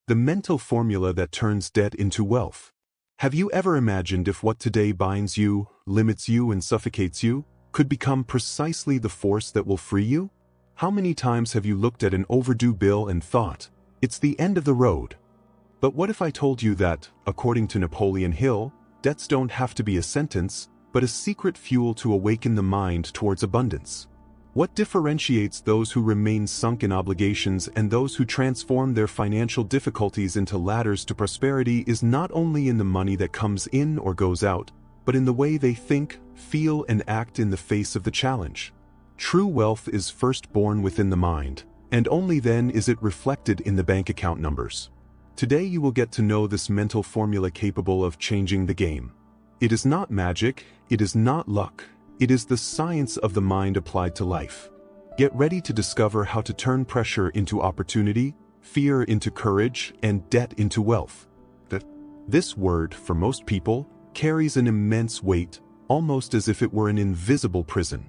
the mental formula that turns debt into wealth. Have you ever imagined if what today binds you, limits you, and suffocates you, could become precisely the force that will free you? How many times have you looked at an overdue bill and thought, it's the end of the road? But what if I told you that, according to Napoleon Hill, debts don't have to be a sentence, but a secret fuel to awaken the mind towards abundance? What differentiates those who remain sunk in obligations and those who transform their financial difficulties into ladders to prosperity is not only in the money that comes in or goes out, but in the way they think, feel, and act in the face of the challenge. True wealth is first born within the mind, and only then is it reflected in the bank account numbers. Today you will get to know this mental formula capable of changing the game. It is not magic, it is not luck. It is the science of the mind applied to life. Get ready to discover how to turn pressure into opportunity, fear into courage, and debt into wealth. This word, for most people, carries an immense weight, almost as if it were an invisible prison.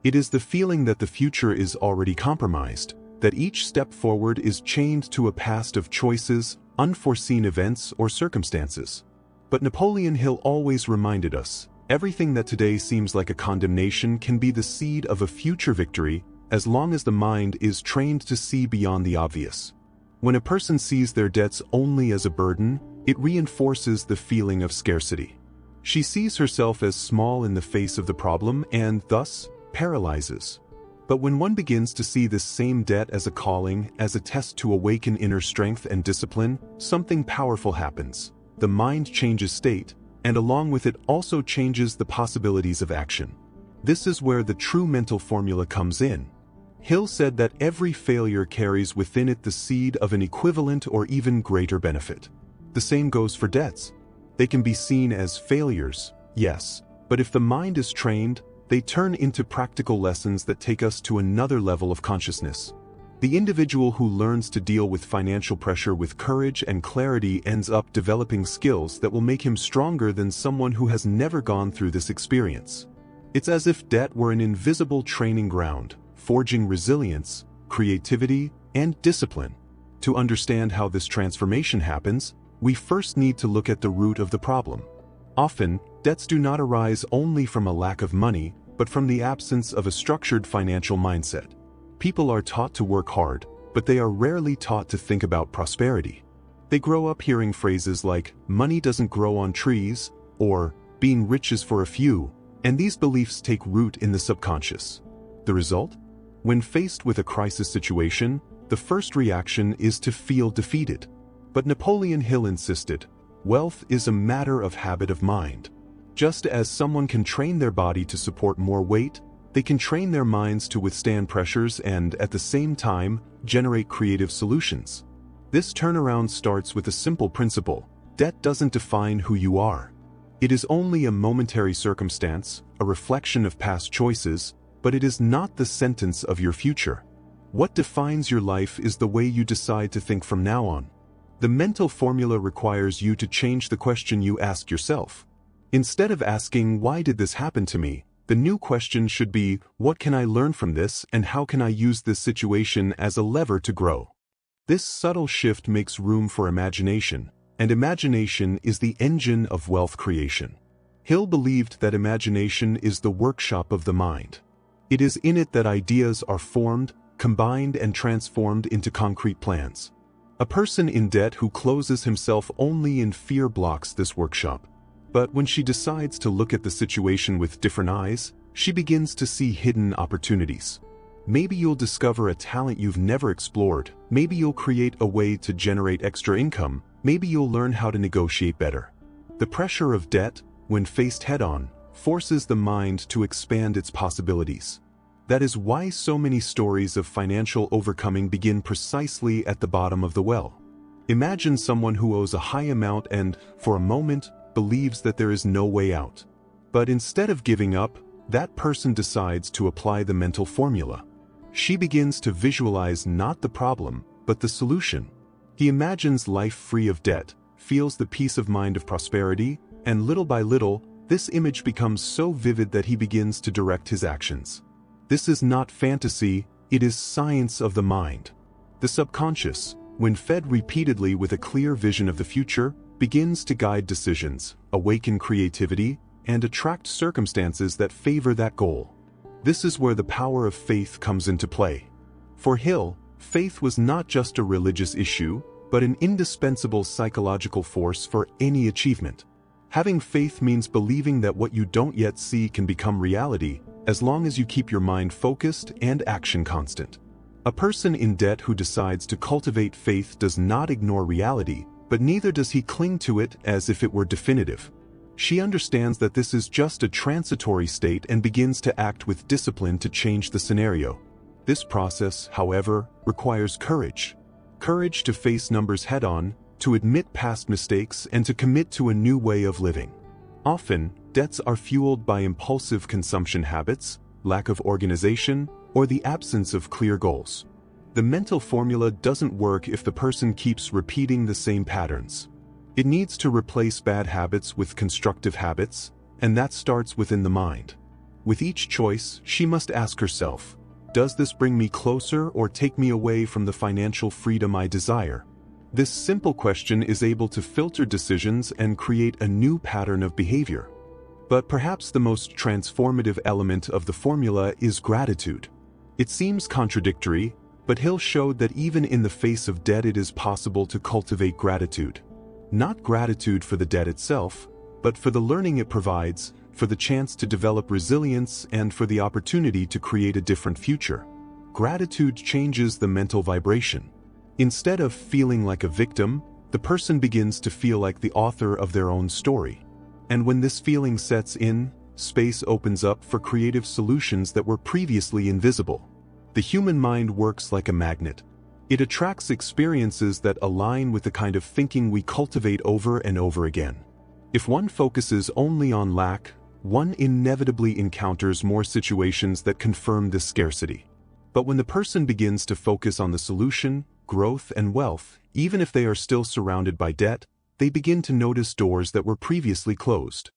It is the feeling that the future is already compromised, that each step forward is chained to a past of choices, unforeseen events, or circumstances. But Napoleon Hill always reminded us, everything that today seems like a condemnation can be the seed of a future victory, as long as the mind is trained to see beyond the obvious. When a person sees their debts only as a burden, it reinforces the feeling of scarcity. She sees herself as small in the face of the problem and, thus, paralyzes. But when one begins to see this same debt as a calling, as a test to awaken inner strength and discipline, something powerful happens. The mind changes state, and along with it also changes the possibilities of action. This is where the true mental formula comes in. Hill said that every failure carries within it the seed of an equivalent or even greater benefit. The same goes for debts. They can be seen as failures, yes, but if the mind is trained, they turn into practical lessons that take us to another level of consciousness. The individual who learns to deal with financial pressure with courage and clarity ends up developing skills that will make him stronger than someone who has never gone through this experience. It's as if debt were an invisible training ground, forging resilience, creativity, and discipline. To understand how this transformation happens, we first need to look at the root of the problem. Often, debts do not arise only from a lack of money, but from the absence of a structured financial mindset. People are taught to work hard, but they are rarely taught to think about prosperity. They grow up hearing phrases like, money doesn't grow on trees, or being rich is for a few, and these beliefs take root in the subconscious. The result? When faced with a crisis situation, the first reaction is to feel defeated. But Napoleon Hill insisted, wealth is a matter of habit of mind. Just as someone can train their body to support more weight, they can train their minds to withstand pressures and, at the same time, generate creative solutions. This turnaround starts with a simple principle: debt doesn't define who you are. It is only a momentary circumstance, a reflection of past choices, but it is not the sentence of your future. What defines your life is the way you decide to think from now on. The mental formula requires you to change the question you ask yourself. Instead of asking, why did this happen to me? The new question should be, what can I learn from this and how can I use this situation as a lever to grow? This subtle shift makes room for imagination, and imagination is the engine of wealth creation. Hill believed that imagination is the workshop of the mind. It is in it that ideas are formed, combined, and transformed into concrete plans. A person in debt who closes himself only in fear blocks this workshop. But when she decides to look at the situation with different eyes, she begins to see hidden opportunities. Maybe you'll discover a talent you've never explored. Maybe you'll create a way to generate extra income. Maybe you'll learn how to negotiate better. The pressure of debt, when faced head-on, forces the mind to expand its possibilities. That is why so many stories of financial overcoming begin precisely at the bottom of the well. Imagine someone who owes a high amount and, for a moment, believes that there is no way out. But instead of giving up, that person decides to apply the mental formula. She begins to visualize not the problem, but the solution. He imagines life free of debt, feels the peace of mind of prosperity, and little by little, this image becomes so vivid that he begins to direct his actions. This is not fantasy, it is science of the mind. The subconscious, when fed repeatedly with a clear vision of the future, begins to guide decisions, awaken creativity, and attract circumstances that favor that goal. This is where the power of faith comes into play. For Hill, faith was not just a religious issue, but an indispensable psychological force for any achievement. Having faith means believing that what you don't yet see can become reality, as long as you keep your mind focused and action constant. A person in debt who decides to cultivate faith does not ignore reality, but neither does he cling to it as if it were definitive. She understands that this is just a transitory state and begins to act with discipline to change the scenario. This process, however, requires courage. Courage to face numbers head-on, to admit past mistakes, and to commit to a new way of living. Often, debts are fueled by impulsive consumption habits, lack of organization, or the absence of clear goals. The mental formula doesn't work if the person keeps repeating the same patterns. It needs to replace bad habits with constructive habits, and that starts within the mind. With each choice, she must ask herself, does this bring me closer or take me away from the financial freedom I desire? This simple question is able to filter decisions and create a new pattern of behavior. But perhaps the most transformative element of the formula is gratitude. It seems contradictory, but Hill showed that even in the face of debt it is possible to cultivate gratitude. Not gratitude for the debt itself, but for the learning it provides, for the chance to develop resilience, and for the opportunity to create a different future. Gratitude changes the mental vibration. Instead of feeling like a victim, the person begins to feel like the author of their own story. And when this feeling sets in, space opens up for creative solutions that were previously invisible. The human mind works like a magnet. It attracts experiences that align with the kind of thinking we cultivate over and over again. If one focuses only on lack, one inevitably encounters more situations that confirm this scarcity. But when the person begins to focus on the solution, growth, and wealth, even if they are still surrounded by debt, they begin to notice doors that were previously closed.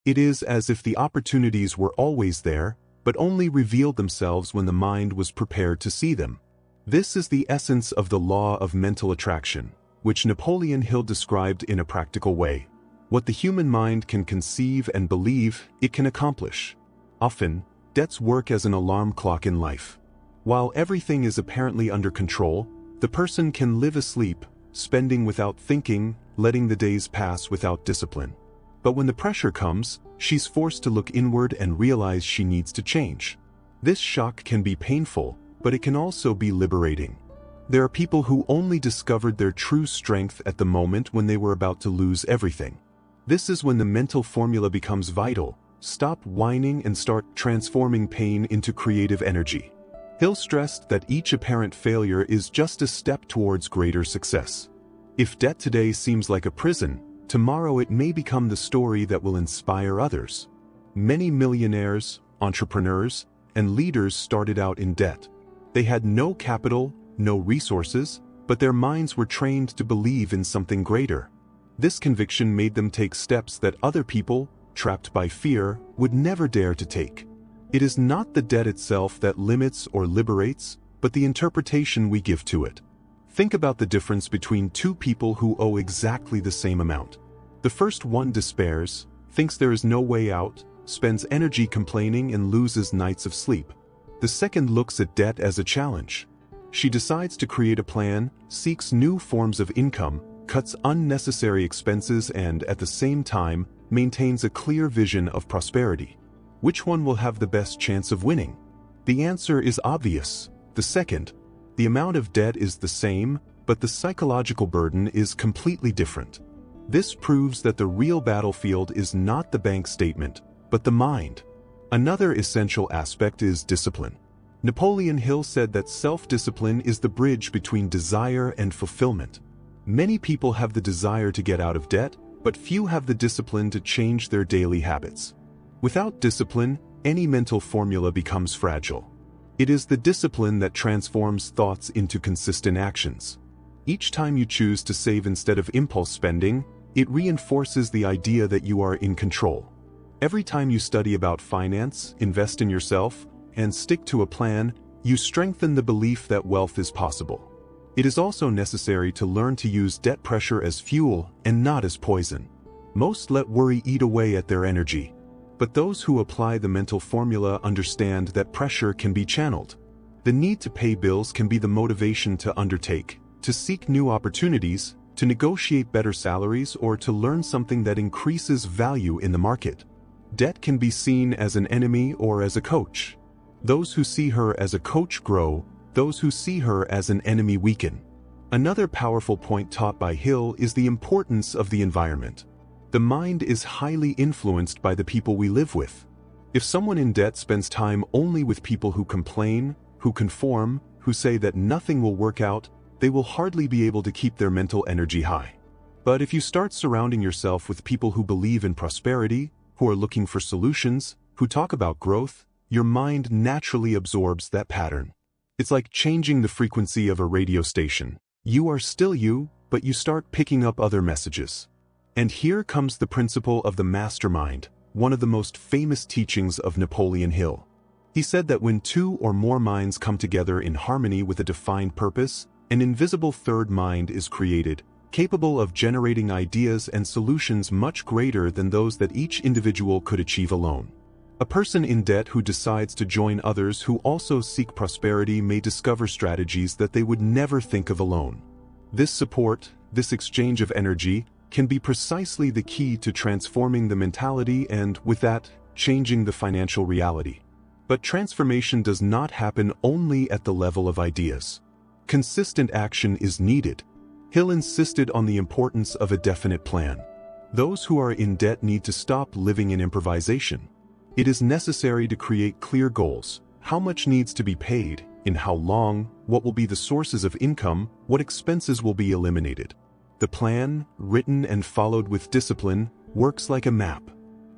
It is as if the opportunities were always there, but only revealed themselves when the mind was prepared to see them. This is the essence of the law of mental attraction, which Napoleon Hill described in a practical way. What the human mind can conceive and believe, it can accomplish. Often, debts work as an alarm clock in life. While everything is apparently under control, the person can live asleep, spending without thinking, letting the days pass without discipline. But when the pressure comes, she's forced to look inward and realize she needs to change. This shock can be painful, but it can also be liberating. There are people who only discovered their true strength at the moment when they were about to lose everything. This is when the mental formula becomes vital. Stop whining and start transforming pain into creative energy. Hill stressed that each apparent failure is just a step towards greater success. If debt today seems like a prison, tomorrow it may become the story that will inspire others. Many millionaires, entrepreneurs, and leaders started out in debt. They had no capital, no resources, but their minds were trained to believe in something greater. This conviction made them take steps that other people, trapped by fear, would never dare to take. It is not the debt itself that limits or liberates, but the interpretation we give to it. Think about the difference between two people who owe exactly the same amount. The first one despairs, thinks there is no way out, spends energy complaining and loses nights of sleep. The second looks at debt as a challenge. She decides to create a plan, seeks new forms of income, cuts unnecessary expenses, and at the same time, maintains a clear vision of prosperity. Which one will have the best chance of winning? The answer is obvious. The second. The amount of debt is the same, but the psychological burden is completely different. This proves that the real battlefield is not the bank statement, but the mind. Another essential aspect is discipline. Napoleon Hill said that self-discipline is the bridge between desire and fulfillment. Many people have the desire to get out of debt, but few have the discipline to change their daily habits. Without discipline, any mental formula becomes fragile. It is the discipline that transforms thoughts into consistent actions. Each time you choose to save instead of impulse spending, it reinforces the idea that you are in control. Every time you study about finance, invest in yourself, and stick to a plan, you strengthen the belief that wealth is possible. It is also necessary to learn to use debt pressure as fuel and not as poison. Most let worry eat away at their energy. But those who apply the mental formula understand that pressure can be channeled. The need to pay bills can be the motivation to undertake, to seek new opportunities, to negotiate better salaries, or to learn something that increases value in the market. Debt can be seen as an enemy or as a coach. Those who see her as a coach grow, those who see her as an enemy weaken. Another powerful point taught by Hill is the importance of the environment. The mind is highly influenced by the people we live with. If someone in debt spends time only with people who complain, who conform, who say that nothing will work out, they will hardly be able to keep their mental energy high. But if you start surrounding yourself with people who believe in prosperity, who are looking for solutions, who talk about growth, your mind naturally absorbs that pattern. It's like changing the frequency of a radio station. You are still you, but you start picking up other messages. And here comes the principle of the mastermind, one of the most famous teachings of Napoleon Hill. He said that when two or more minds come together in harmony with a defined purpose, an invisible third mind is created, capable of generating ideas and solutions much greater than those that each individual could achieve alone. A person in debt who decides to join others who also seek prosperity may discover strategies that they would never think of alone. This support, this exchange of energy, can be precisely the key to transforming the mentality and, with that, changing the financial reality. But transformation does not happen only at the level of ideas. Consistent action is needed. Hill insisted on the importance of a definite plan. Those who are in debt need to stop living in improvisation. It is necessary to create clear goals. How much needs to be paid, in how long, what will be the sources of income, what expenses will be eliminated. The plan, written and followed with discipline, works like a map.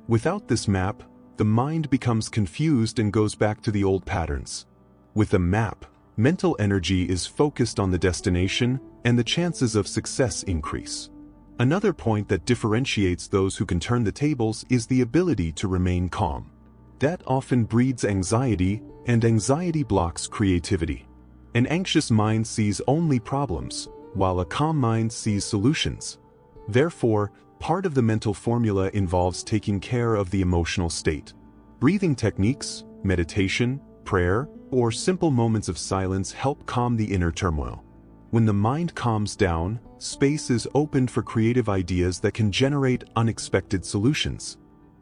Without this map, the mind becomes confused and goes back to the old patterns. With a map, mental energy is focused on the destination, and the chances of success increase. Another point that differentiates those who can turn the tables is the ability to remain calm. That often breeds anxiety, and anxiety blocks creativity. An anxious mind sees only problems, while a calm mind sees solutions. Therefore, part of the mental formula involves taking care of the emotional state. Breathing techniques, meditation, prayer, or simple moments of silence help calm the inner turmoil. When the mind calms down, space is opened for creative ideas that can generate unexpected solutions.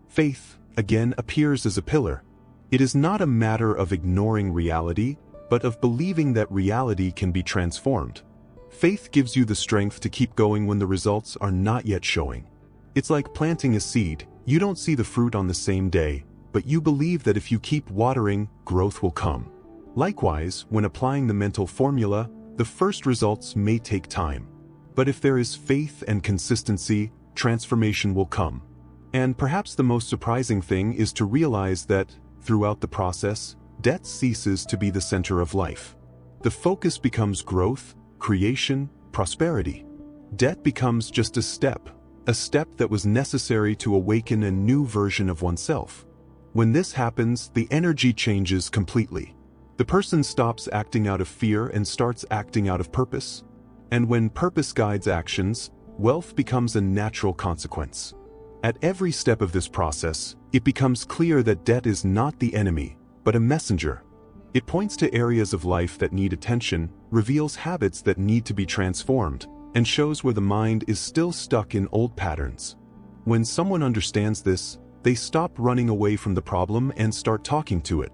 Faith, again, appears as a pillar. It is not a matter of ignoring reality, but of believing that reality can be transformed. Faith gives you the strength to keep going when the results are not yet showing. It's like planting a seed. You don't see the fruit on the same day, but you believe that if you keep watering, growth will come. Likewise, when applying the mental formula, the first results may take time. But if there is faith and consistency, transformation will come. And perhaps the most surprising thing is to realize that, throughout the process, debt ceases to be the center of life. The focus becomes growth, creation, prosperity. Debt becomes just a step that was necessary to awaken a new version of oneself. When this happens, the energy changes completely. The person stops acting out of fear and starts acting out of purpose. And when purpose guides actions, wealth becomes a natural consequence. At every step of this process, it becomes clear that debt is not the enemy, but a messenger. It points to areas of life that need attention, reveals habits that need to be transformed, and shows where the mind is still stuck in old patterns. When someone understands this, they stop running away from the problem and start talking to it.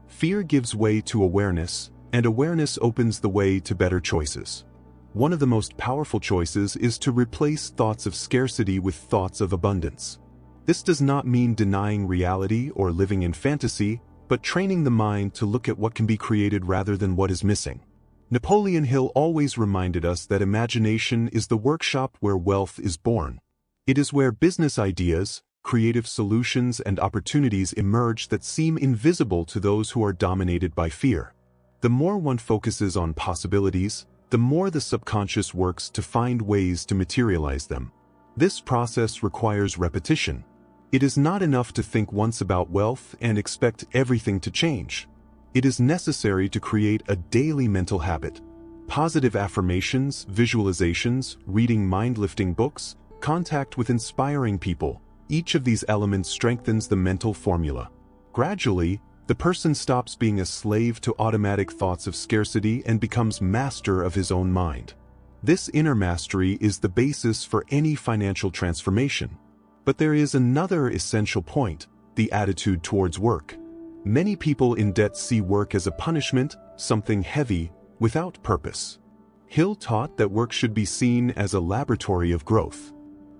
Fear gives way to awareness, and awareness opens the way to better choices. One of the most powerful choices is to replace thoughts of scarcity with thoughts of abundance. This does not mean denying reality or living in fantasy, but training the mind to look at what can be created rather than what is missing. Napoleon Hill always reminded us that imagination is the workshop where wealth is born. It is where business ideas, creative solutions, and opportunities emerge that seem invisible to those who are dominated by fear. The more one focuses on possibilities, the more the subconscious works to find ways to materialize them. This process requires repetition. It is not enough to think once about wealth and expect everything to change. It is necessary to create a daily mental habit. Positive affirmations, visualizations, reading mind-lifting books, contact with inspiring people, each of these elements strengthens the mental formula. Gradually, the person stops being a slave to automatic thoughts of scarcity and becomes master of his own mind. This inner mastery is the basis for any financial transformation. But there is another essential point: the attitude towards work. Many people in debt see work as a punishment, something heavy, without purpose. Hill taught that work should be seen as a laboratory of growth.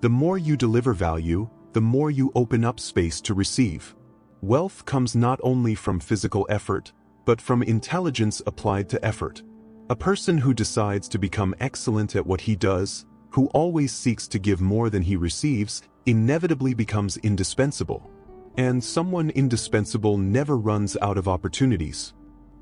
The more you deliver value, the more you open up space to receive. Wealth comes not only from physical effort, but from intelligence applied to effort. A person who decides to become excellent at what he does, who always seeks to give more than he receives, inevitably becomes indispensable. And someone indispensable never runs out of opportunities.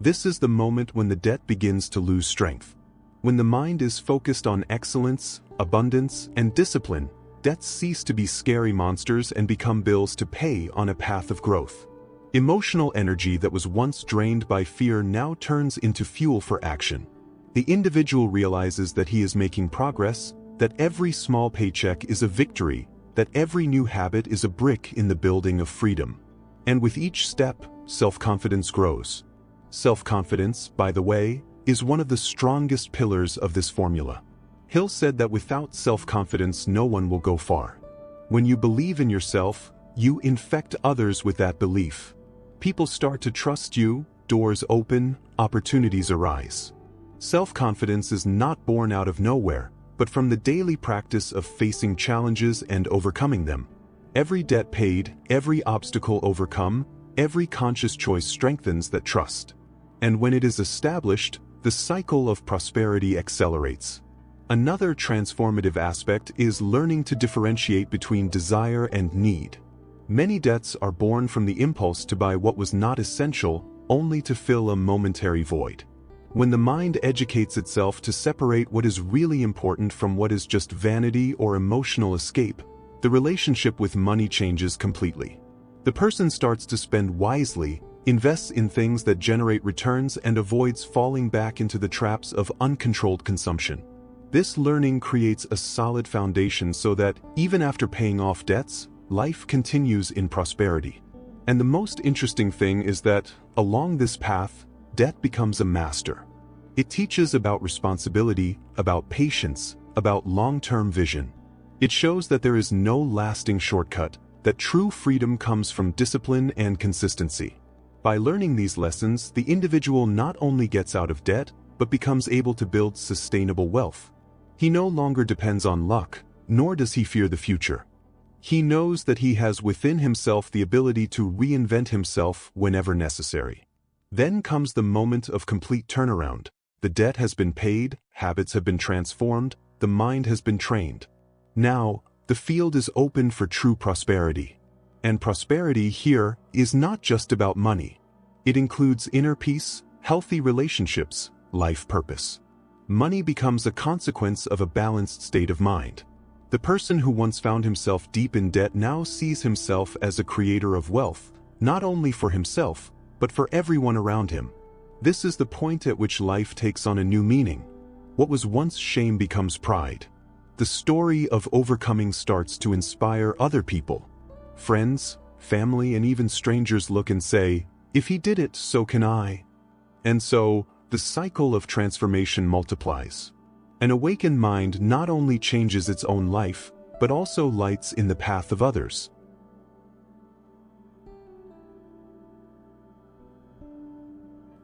This is the moment when the debt begins to lose strength. When the mind is focused on excellence, abundance, and discipline, debts cease to be scary monsters and become bills to pay on a path of growth. Emotional energy that was once drained by fear now turns into fuel for action. The individual realizes that he is making progress, that every small paycheck is a victory, that every new habit is a brick in the building of freedom. And with each step, self-confidence grows. Self-confidence, by the way, is one of the strongest pillars of this formula. Hill said that without self-confidence, no one will go far. When you believe in yourself, you infect others with that belief. People start to trust you, doors open, opportunities arise. Self-confidence is not born out of nowhere, but from the daily practice of facing challenges and overcoming them. Every debt paid, every obstacle overcome, every conscious choice strengthens that trust. And when it is established, the cycle of prosperity accelerates. Another transformative aspect is learning to differentiate between desire and need. Many debts are born from the impulse to buy what was not essential, only to fill a momentary void. When the mind educates itself to separate what is really important from what is just vanity or emotional escape, the relationship with money changes completely. The person starts to spend wisely, invests in things that generate returns, and avoids falling back into the traps of uncontrolled consumption. This learning creates a solid foundation so that, even after paying off debts, life continues in prosperity. And the most interesting thing is that, along this path, debt becomes a master. It teaches about responsibility, about patience, about long-term vision. It shows that there is no lasting shortcut, that true freedom comes from discipline and consistency. By learning these lessons, the individual not only gets out of debt, but becomes able to build sustainable wealth. He no longer depends on luck, nor does he fear the future. He knows that he has within himself the ability to reinvent himself whenever necessary. Then comes the moment of complete turnaround. The debt has been paid, habits have been transformed, the mind has been trained. Now, the field is open for true prosperity. And prosperity here is not just about money. It includes inner peace, healthy relationships, life purpose. Money becomes a consequence of a balanced state of mind. The person who once found himself deep in debt now sees himself as a creator of wealth, not only for himself, but for everyone around him. This is the point at which life takes on a new meaning. What was once shame becomes pride. The story of overcoming starts to inspire other people. Friends, family, and even strangers look and say, "If he did it, so can I." And so, the cycle of transformation multiplies. An awakened mind not only changes its own life, but also lights in the path of others.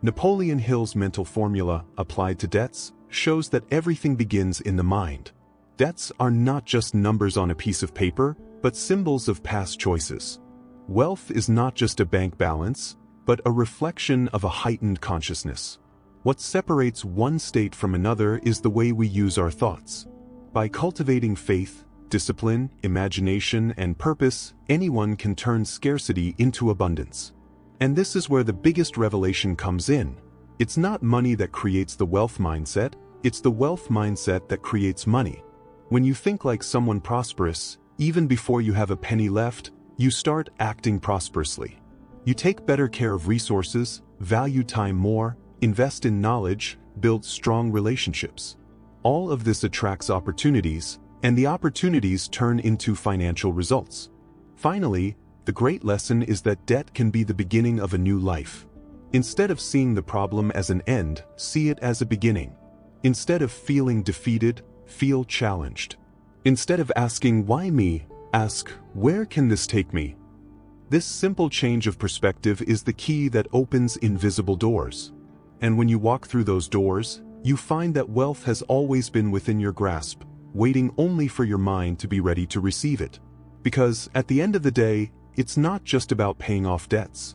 Napoleon Hill's mental formula, applied to debts, shows that everything begins in the mind. Debts are not just numbers on a piece of paper, but symbols of past choices. Wealth is not just a bank balance, but a reflection of a heightened consciousness. What separates one state from another is the way we use our thoughts. By cultivating faith, discipline, imagination, and purpose, anyone can turn scarcity into abundance. And this is where the biggest revelation comes in. It's not money that creates the wealth mindset, it's the wealth mindset that creates money. When you think like someone prosperous, even before you have a penny left, you start acting prosperously. You take better care of resources, value time more, invest in knowledge, build strong relationships. All of this attracts opportunities, and the opportunities turn into financial results. Finally, the great lesson is that debt can be the beginning of a new life. Instead of seeing the problem as an end, see it as a beginning. Instead of feeling defeated, feel challenged. Instead of asking, "Why me?" ask, "Where can this take me?" This simple change of perspective is the key that opens invisible doors. And when you walk through those doors, you find that wealth has always been within your grasp, waiting only for your mind to be ready to receive it. Because, at the end of the day, it's not just about paying off debts.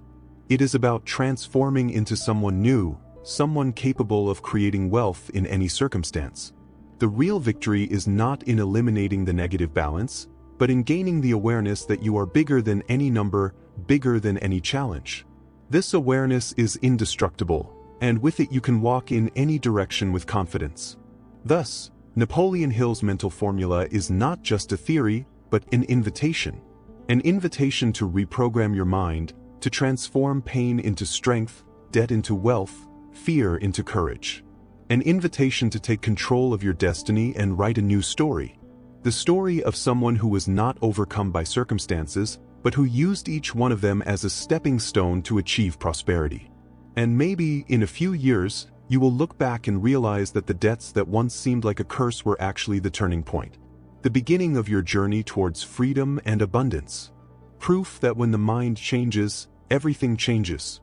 It is about transforming into someone new, someone capable of creating wealth in any circumstance. The real victory is not in eliminating the negative balance, but in gaining the awareness that you are bigger than any number, bigger than any challenge. This awareness is indestructible, and with it you can walk in any direction with confidence. Thus, Napoleon Hill's mental formula is not just a theory, but an invitation. An invitation to reprogram your mind, to transform pain into strength, debt into wealth, fear into courage. An invitation to take control of your destiny and write a new story. The story of someone who was not overcome by circumstances, but who used each one of them as a stepping stone to achieve prosperity. And maybe, in a few years, you will look back and realize that the debts that once seemed like a curse were actually the turning point. The beginning of your journey towards freedom and abundance. Proof that when the mind changes, everything changes.